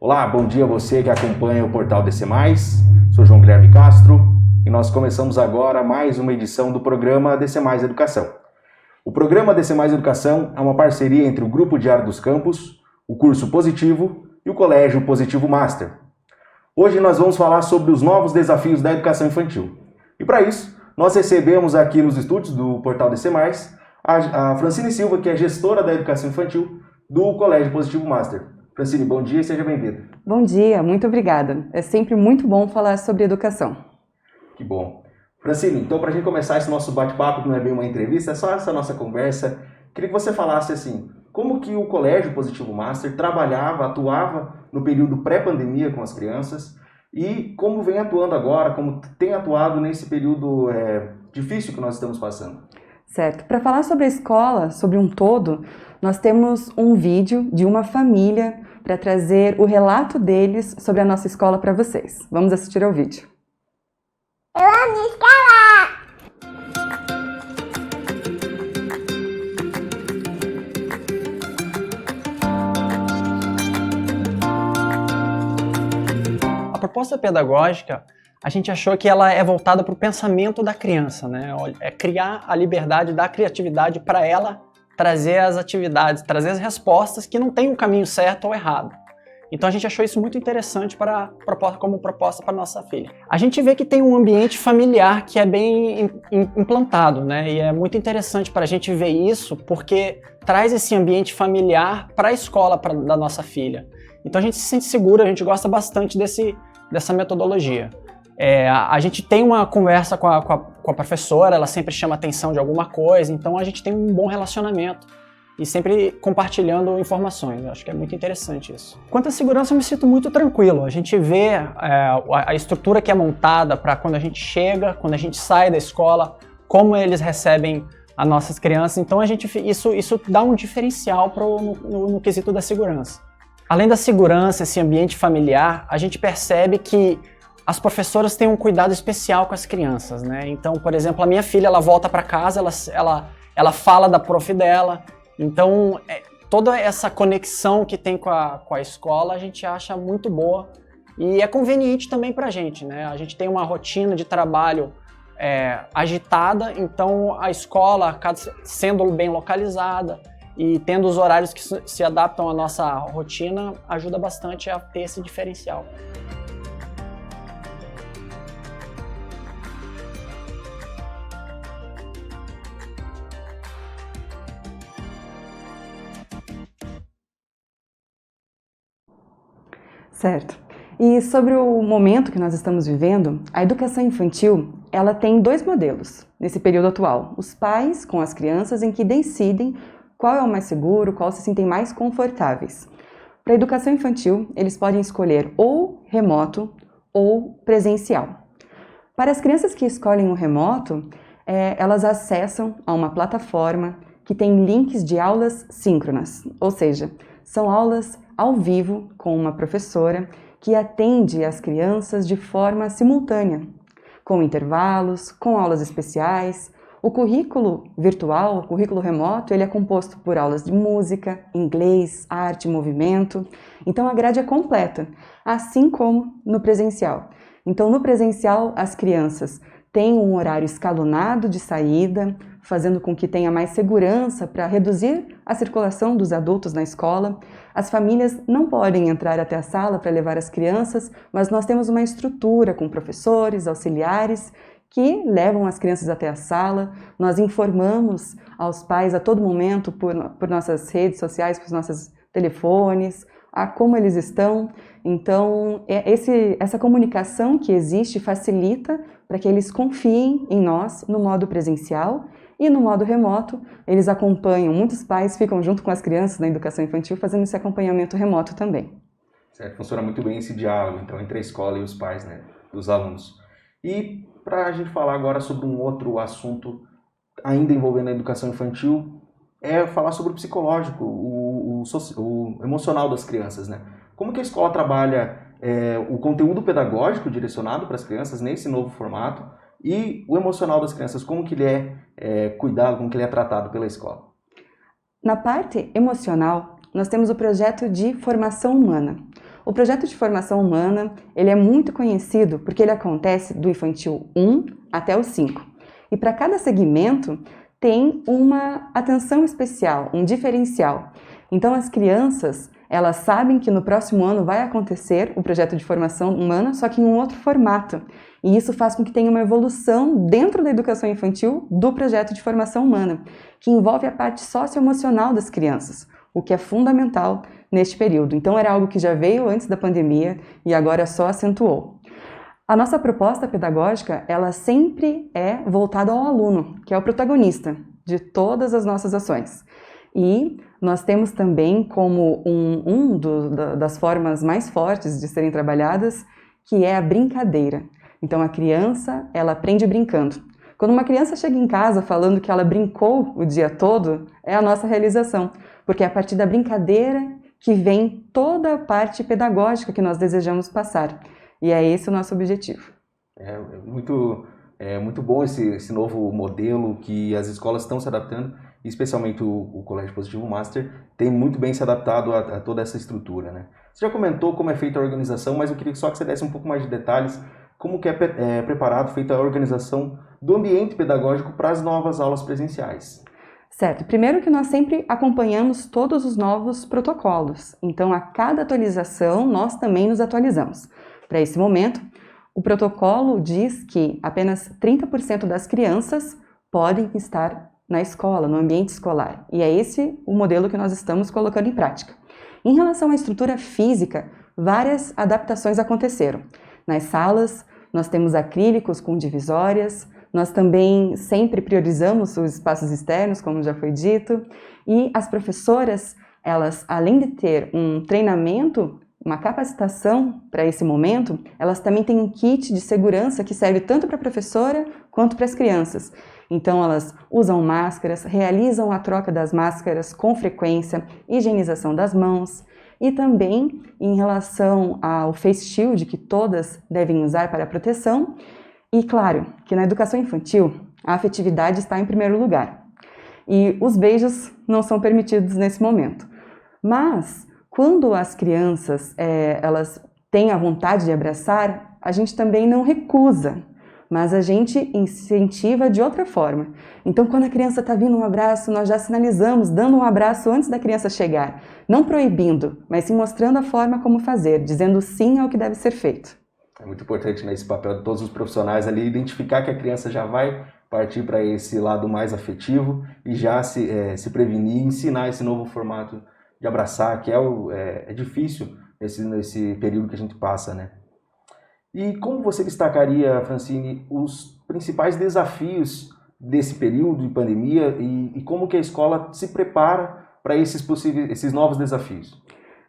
Olá, bom dia a você que acompanha o Portal DC+. Sou João Guilherme Castro e nós começamos agora mais uma edição do programa DC+ Educação. O programa DC+ Educação é uma parceria entre o Grupo Diário dos Campos, o Curso Positivo e o Colégio Positivo Master. Hoje nós vamos falar sobre os novos desafios da educação infantil. E para isso, nós recebemos aqui nos estúdios do Portal DC+, a Francine Silva, que é gestora da educação infantil do Colégio Positivo Master. Francine, bom dia e seja bem-vinda. Bom dia, muito obrigada. É sempre muito bom falar sobre educação. Que bom. Francine, então para a gente começar esse nosso bate-papo, que não é bem uma entrevista, é só essa nossa conversa, queria que você falasse assim, como que o Colégio Positivo Master trabalhava, atuava no período pré-pandemia com as crianças e como vem atuando agora, como tem atuado nesse período difícil que nós estamos passando. Certo. Para falar sobre a escola, sobre um todo, nós temos um vídeo de uma família para trazer o relato deles sobre a nossa escola para vocês. Vamos assistir ao vídeo. Eu amo escola! A proposta pedagógica, a gente achou que ela é voltada para o pensamento da criança, né? É criar a liberdade da criatividade para ela trazer as atividades, trazer as respostas que não tem um caminho certo ou errado. Então a gente achou isso muito interessante como proposta para nossa filha. A gente vê que tem um ambiente familiar que é bem implantado, né? E é muito interessante para a gente ver isso, porque traz esse ambiente familiar para a escola da nossa filha. Então a gente se sente seguro, a gente gosta bastante dessa metodologia. A gente tem uma conversa com a professora, ela sempre chama atenção de alguma coisa, então a gente tem um bom relacionamento e sempre compartilhando informações. Eu acho que é muito interessante isso. Quanto à segurança, eu me sinto muito tranquilo. A gente vê a estrutura que é montada para quando a gente chega, quando a gente sai da escola, como eles recebem as nossas crianças. Então isso dá um diferencial no quesito da segurança. Além da segurança, esse ambiente familiar, a gente percebe que as professoras têm um cuidado especial com as crianças, né? Então, por exemplo, a minha filha, ela volta para casa, ela fala da prof dela. Então, toda essa conexão que tem com a escola, a gente acha muito boa e é conveniente também para a gente, né? A gente tem uma rotina de trabalho agitada, então a escola, sendo bem localizada e tendo os horários que se adaptam à nossa rotina, ajuda bastante a ter esse diferencial. Certo. E sobre o momento que nós estamos vivendo, a educação infantil, ela tem dois modelos nesse período atual. Os pais com as crianças em que decidem qual é o mais seguro, qual se sentem mais confortáveis. Para a educação infantil, eles podem escolher ou remoto ou presencial. Para as crianças que escolhem o remoto, elas acessam a uma plataforma que tem links de aulas síncronas, ou seja, são aulas ao vivo com uma professora que atende as crianças de forma simultânea, com intervalos, com aulas especiais. O currículo virtual, o currículo remoto, ele é composto por aulas de música, inglês, arte, movimento. Então a grade é completa, assim como no presencial. Então no presencial as crianças têm um horário escalonado de saída, fazendo com que tenha mais segurança para reduzir a circulação dos adultos na escola. As famílias não podem entrar até a sala para levar as crianças, mas nós temos uma estrutura com professores, auxiliares, que levam as crianças até a sala. Nós informamos aos pais a todo momento por nossas redes sociais, por nossos telefones, a como eles estão. Então, essa comunicação que existe facilita para que eles confiem em nós no modo presencial e no modo remoto. Eles acompanham, muitos pais ficam junto com as crianças na educação infantil fazendo esse acompanhamento remoto também. Certo, funciona muito bem esse diálogo, então, entre a escola e os pais, né, dos alunos. E para a gente falar agora sobre um outro assunto ainda envolvendo a educação infantil, é falar sobre o psicológico. o emocional das crianças, né? Como que a escola trabalha o conteúdo pedagógico direcionado para as crianças nesse novo formato e o emocional das crianças, como que ele é cuidado, como que ele é tratado pela escola? Na parte emocional, nós temos o projeto de formação humana. O projeto de formação humana, ele é muito conhecido porque ele acontece do infantil 1 até o 5. E para cada segmento tem uma atenção especial, um diferencial. Então as crianças, elas sabem que no próximo ano vai acontecer o projeto de formação humana, só que em um outro formato. E isso faz com que tenha uma evolução dentro da educação infantil do projeto de formação humana, que envolve a parte socioemocional das crianças, o que é fundamental neste período. Então era algo que já veio antes da pandemia e agora só acentuou. A nossa proposta pedagógica, ela sempre é voltada ao aluno, que é o protagonista de todas as nossas ações. E nós temos também como das formas mais fortes de serem trabalhadas, que é a brincadeira. Então a criança, ela aprende brincando. Quando uma criança chega em casa falando que ela brincou o dia todo, é a nossa realização, porque é a partir da brincadeira que vem toda a parte pedagógica que nós desejamos passar. E é esse o nosso objetivo. É muito bom esse novo modelo que as escolas estão se adaptando, especialmente o Colégio Positivo Master tem muito bem se adaptado a toda essa estrutura, né? Você já comentou como é feita a organização, mas eu queria só que você desse um pouco mais de detalhes, como que é feita a organização do ambiente pedagógico para as novas aulas presenciais. Certo. Primeiro que nós sempre acompanhamos todos os novos protocolos. Então, a cada atualização, nós também nos atualizamos. Para esse momento, o protocolo diz que apenas 30% das crianças podem estar na escola, no ambiente escolar. E é esse o modelo que nós estamos colocando em prática. Em relação à estrutura física, várias adaptações aconteceram. Nas salas, nós temos acrílicos com divisórias, nós também sempre priorizamos os espaços externos, como já foi dito, e as professoras, elas, além de ter um treinamento, uma capacitação para esse momento, elas também têm um kit de segurança que serve tanto para a professora quanto para as crianças. Então elas usam máscaras, realizam a troca das máscaras com frequência, higienização das mãos e também em relação ao face shield que todas devem usar para a proteção. E claro, que na educação infantil a afetividade está em primeiro lugar. E os beijos não são permitidos nesse momento. Mas quando as crianças elas têm a vontade de abraçar, a gente também não recusa, mas a gente incentiva de outra forma. Então, quando a criança está vindo um abraço, nós já sinalizamos, dando um abraço antes da criança chegar. Não proibindo, mas sim mostrando a forma como fazer, dizendo sim ao que deve ser feito. É muito importante nesse papel de todos os profissionais ali, identificar que a criança já vai partir para esse lado mais afetivo e já se prevenir, ensinar esse novo formato de abraçar, que é difícil nesse período que a gente passa, né? E como você destacaria, Francine, os principais desafios desse período de pandemia e como que a escola se prepara para esses novos desafios?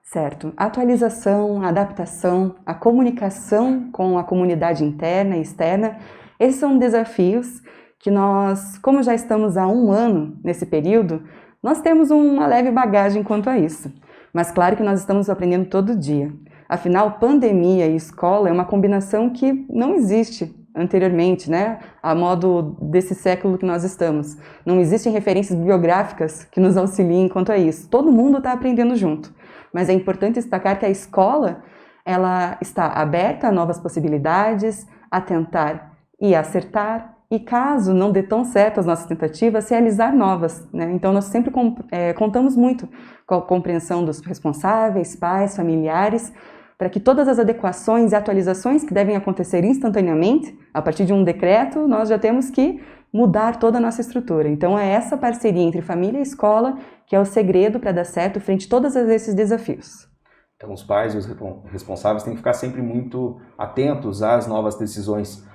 Certo. A atualização, a adaptação, a comunicação com a comunidade interna e externa, esses são desafios que nós, como já estamos há um ano nesse período, nós temos uma leve bagagem quanto a isso. Mas claro que nós estamos aprendendo todo dia. Afinal, pandemia e escola é uma combinação que não existe anteriormente, né? A modo desse século que nós estamos. Não existem referências bibliográficas que nos auxiliem quanto a isso. Todo mundo está aprendendo junto. Mas é importante destacar que a escola, ela está aberta a novas possibilidades, a tentar e acertar, e caso não dê tão certo as nossas tentativas, realizar novas, né? Então nós sempre contamos muito com a compreensão dos responsáveis, pais, familiares, para que todas as adequações e atualizações que devem acontecer instantaneamente, a partir de um decreto, nós já temos que mudar toda a nossa estrutura. Então é essa parceria entre família e escola que é o segredo para dar certo frente a todos esses desafios. Então os pais e os responsáveis têm que ficar sempre muito atentos às novas decisões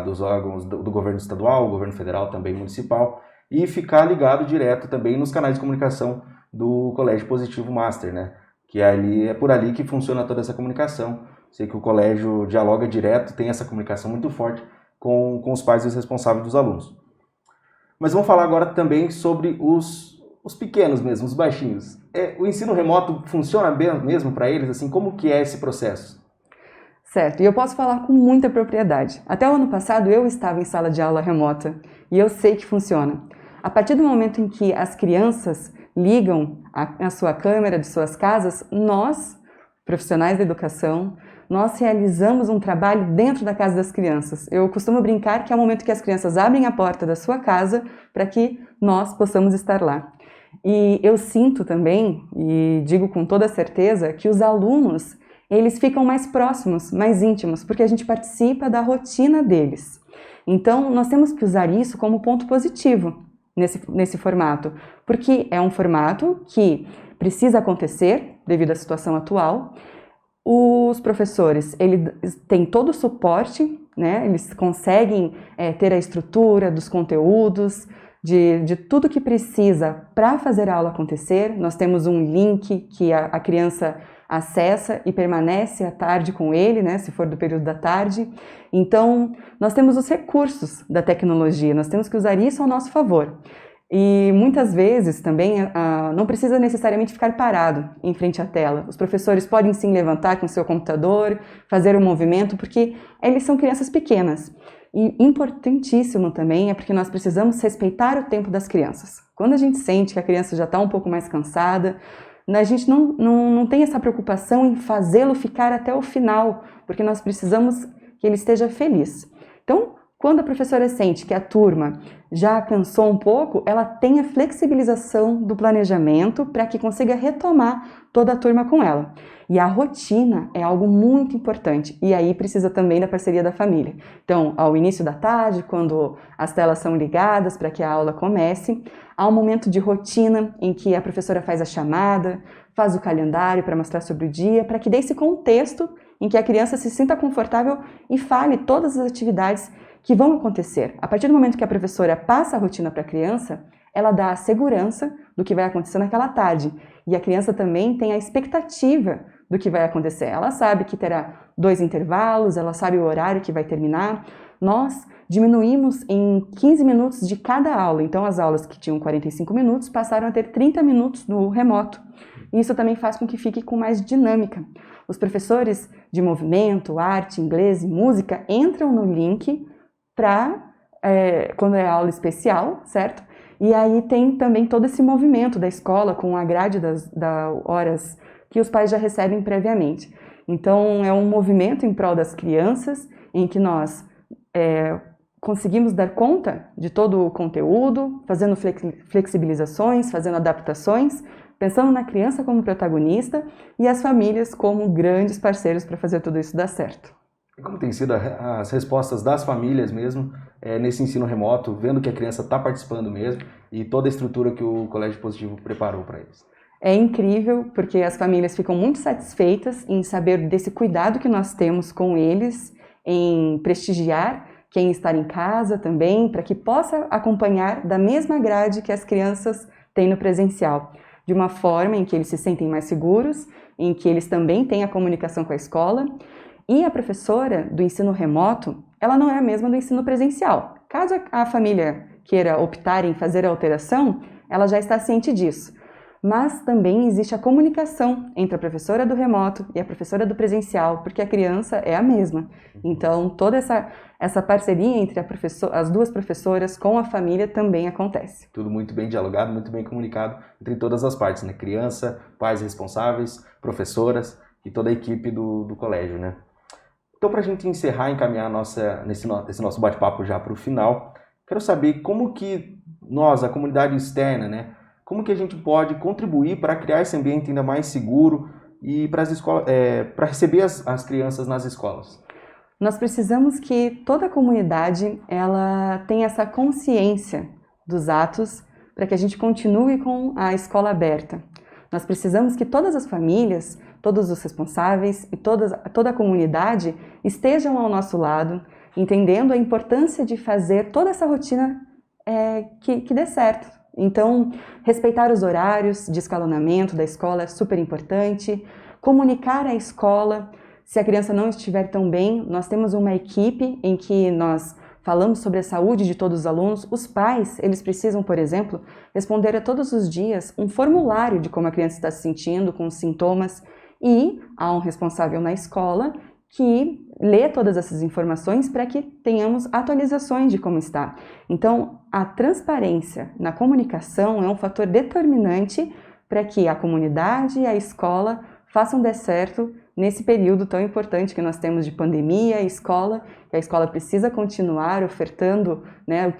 dos órgãos do governo estadual, governo federal, também municipal, e ficar ligado direto também nos canais de comunicação do Colégio Positivo Master, né? Que é por ali que funciona toda essa comunicação. Sei que o colégio dialoga direto, tem essa comunicação muito forte com os pais e os responsáveis dos alunos. Mas vamos falar agora também sobre os pequenos mesmo, os baixinhos. o ensino remoto funciona bem mesmo para eles? Assim, como que é esse processo? Certo, e eu posso falar com muita propriedade. Até o ano passado eu estava em sala de aula remota e eu sei que funciona. A partir do momento em que as crianças ligam a sua câmera de suas casas, nós, profissionais da educação, nós realizamos um trabalho dentro da casa das crianças. Eu costumo brincar que é o momento que as crianças abrem a porta da sua casa para que nós possamos estar lá. E eu sinto também, e digo com toda certeza, que os alunos, eles ficam mais próximos, mais íntimos, porque a gente participa da rotina deles. Então, nós temos que usar isso como ponto positivo nesse formato, porque é um formato que precisa acontecer devido à situação atual. Os professores, eles têm todo o suporte, né? Eles conseguem ter a estrutura dos conteúdos, de tudo que precisa para fazer a aula acontecer. Nós temos um link que a criança acessa e permanece à tarde com ele, né, se for do período da tarde. Então, nós temos os recursos da tecnologia, nós temos que usar isso ao nosso favor. E muitas vezes também não precisa necessariamente ficar parado em frente à tela. Os professores podem sim levantar com o seu computador, fazer um movimento, porque eles são crianças pequenas. E importantíssimo também é porque nós precisamos respeitar o tempo das crianças. Quando a gente sente que a criança já está um pouco mais cansada, a gente não tem essa preocupação em fazê-lo ficar até o final, porque nós precisamos que ele esteja feliz. Então, quando a professora sente que a turma já cansou um pouco, ela tem a flexibilização do planejamento para que consiga retomar toda a turma com ela. E a rotina é algo muito importante, e aí precisa também da parceria da família. Então, ao início da tarde, quando as telas são ligadas para que a aula comece, há um momento de rotina em que a professora faz a chamada, faz o calendário para mostrar sobre o dia, para que dê esse contexto em que a criança se sinta confortável e fale todas as atividades que vão acontecer. A partir do momento que a professora passa a rotina para a criança, ela dá a segurança do que vai acontecer naquela tarde. E a criança também tem a expectativa do que vai acontecer. Ela sabe que terá 2 intervalos, ela sabe o horário que vai terminar. Nós diminuímos em 15 minutos de cada aula. Então, as aulas que tinham 45 minutos passaram a ter 30 minutos no remoto. Isso também faz com que fique com mais dinâmica. Os professores de movimento, arte, inglês e música entram no link para quando é aula especial, certo? E aí tem também todo esse movimento da escola com a grade das horas que os pais já recebem previamente. Então, é um movimento em prol das crianças, em que nós conseguimos dar conta de todo o conteúdo, fazendo flexibilizações, fazendo adaptações, pensando na criança como protagonista e as famílias como grandes parceiros para fazer tudo isso dar certo. E como tem sido as respostas das famílias mesmo nesse ensino remoto, vendo que a criança está participando mesmo e toda a estrutura que o Colégio Positivo preparou para eles? É incrível, porque as famílias ficam muito satisfeitas em saber desse cuidado que nós temos com eles, em prestigiar quem está em casa também, para que possa acompanhar da mesma grade que as crianças têm no presencial, de uma forma em que eles se sentem mais seguros, em que eles também têm a comunicação com a escola. E a professora do ensino remoto, ela não é a mesma do ensino presencial. Caso a família queira optar em fazer a alteração, ela já está ciente disso. Mas também existe a comunicação entre a professora do remoto e a professora do presencial, porque a criança é a mesma. Então, toda essa parceria entre as duas professoras com a família também acontece. Tudo muito bem dialogado, muito bem comunicado entre todas as partes, né? Criança, pais responsáveis, professoras e toda a equipe do colégio, né? Então, para a gente encerrar e encaminhar esse nosso bate-papo já para o final, quero saber como que nós, a comunidade externa, né? Como que a gente pode contribuir para criar esse ambiente ainda mais seguro e para para receber as crianças nas escolas? Nós precisamos que toda a comunidade ela tenha essa consciência dos atos para que a gente continue com a escola aberta. Nós precisamos que todas as famílias, todos os responsáveis e toda a comunidade estejam ao nosso lado, entendendo a importância de fazer toda essa rotina que dê certo. Então, respeitar os horários de escalonamento da escola é super importante, comunicar à escola. Se a criança não estiver tão bem, nós temos uma equipe em que nós falamos sobre a saúde de todos os alunos, os pais, eles precisam, por exemplo, responder a todos os dias um formulário de como a criança está se sentindo, com os sintomas, e há um responsável na escola que lê todas essas informações para que tenhamos atualizações de como está. Então, a transparência na comunicação é um fator determinante para que a comunidade e a escola façam dar certo nesse período tão importante que nós temos de pandemia, que a escola precisa continuar ofertando, né,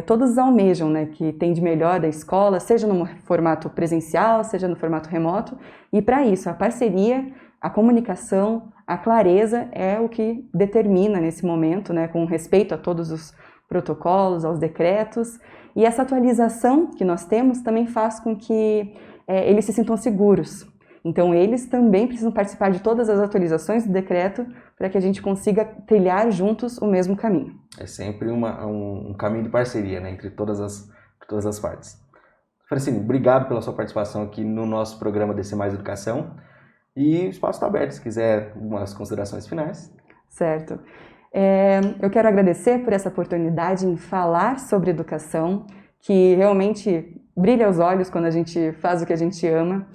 todos almejam, né, que tem de melhor da escola, seja no formato presencial, seja no formato remoto, e para isso a parceria, a comunicação, a clareza é o que determina nesse momento, né, com respeito a todos os protocolos, aos decretos, e essa atualização que nós temos também faz com que eles se sintam seguros. Então, eles também precisam participar de todas as atualizações do decreto para que a gente consiga trilhar juntos o mesmo caminho. É sempre um caminho de parceria, né, entre todas as partes. Francine, obrigado pela sua participação aqui no nosso programa DC Mais Educação. E o espaço está aberto, se quiser algumas considerações finais. Certo. Eu quero agradecer por essa oportunidade em falar sobre educação, que realmente brilha aos olhos quando a gente faz o que a gente ama.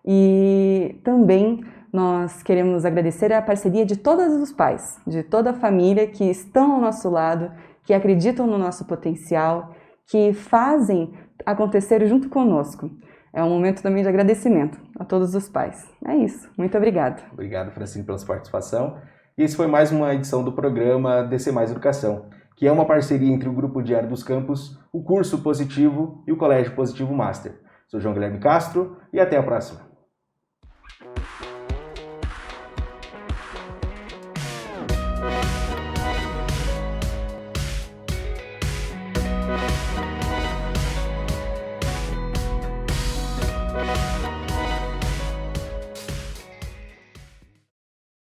E também nós queremos agradecer a parceria de todos os pais, de toda a família que estão ao nosso lado, que acreditam no nosso potencial, que fazem acontecer junto conosco. É um momento também de agradecimento a todos os pais. É isso. Muito obrigada. Obrigado, Francine, pela sua participação. E esse foi mais uma edição do programa DC Mais Educação, que é uma parceria entre o Grupo Diário dos Campos, o Curso Positivo e o Colégio Positivo Master. Sou João Guilherme Castro e até a próxima.